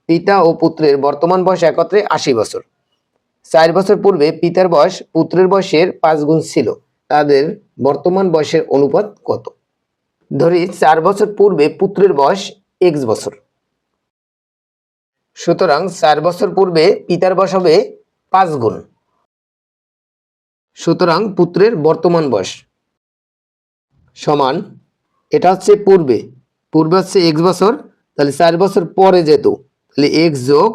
পিতা ও পুত্রের বর্তমান বয়স একত্রে ৮০ বছর। ৪ বছর পূর্বে পিতার বয়স পুত্রের বয়সের ৫ গুণ ছিল, তাদের বর্তমান বয়সের অনুপাত কত? ধরি ৪ বছর পূর্বে পুত্রের বয়স x বছর, সুতরাং ৪ বছর পূর্বে পিতার বয়স হবে ৫ গুণ, সুতরাং পুত্রের বর্তমান বয়স সমান, এটা হচ্ছে পূর্বে হচ্ছে x বছর, তাহলে ৪ বছর পরে যেত, তাহলে x যোগ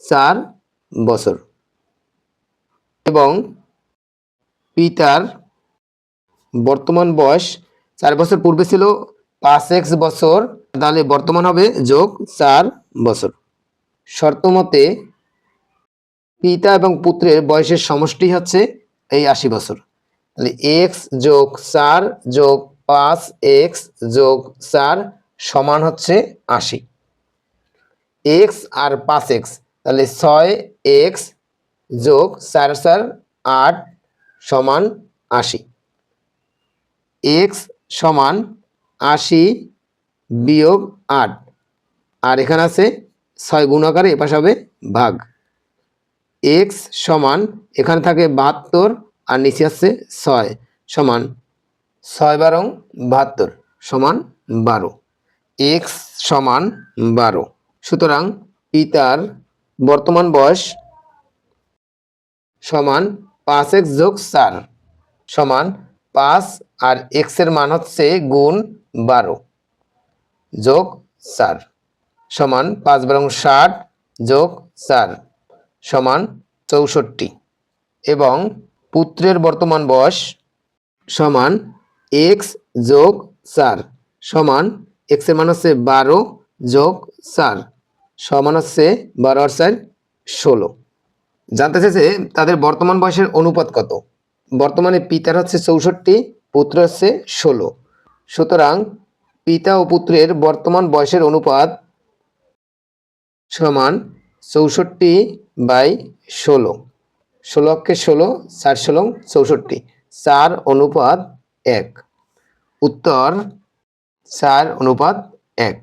৪ বছর, এবং পিতার বর্তমান বয়স ৪ বছর পূর্বে ছিল ৫x বছর, তাহলে বর্তমান হবে যোগ ৪ বছর। শর্ত মতে পিতা এবং পুত্রের বয়সের সমষ্টি হচ্ছে এই ৮০ বছর, তাহলে x যোগ ৪ যোগ ৫x যোগ ৪ সমান হচ্ছে ৮০। x আর ৫x, তাহলে ৬x যোগ ৪ ৪ ৮ সমান ৮০। x সমান ৮০ বিয়োগ ৮, আর এখানে আছে ৬ গুণ আকারে, এ পাশে হবে ভাগ। x সমান এখানে থাকে ৭২ আর নিচে আছে ৬ সমান ৬ ১২ ৭২ সমান ১২, x সমান ১২। সুতরাং পিতার বর্তমান বয়স সমান ৫x যোগ ৪ সমান ৫, আর x এর মান হচ্ছে গুণ ১২ যোগ ৪ সমান ৫ ১২ ৬০ যোগ ৪ সমান ৬৪, এবং পুত্রের বর্তমান বয়স সমান x যোগ ৪ সমান x এর মান হচ্ছে ১২ যোগ ৪ সমান হচ্ছে ১২ আর ৪ ১৬। জানতে চাইছে তাদের বর্তমান বয়সের অনুপাত কত। বর্তমানে পিতার হচ্ছে ৬৪, পুত্র হচ্ছে ১৬, সুতরাং পিতা ও পুত্রের বর্তমান বয়সের অনুপাত সমান ৬৪/১৬। ১৬ অক্ষে ১৬, ৪ ১৬ ৬৪, ৪:১। উত্তর ৪:১।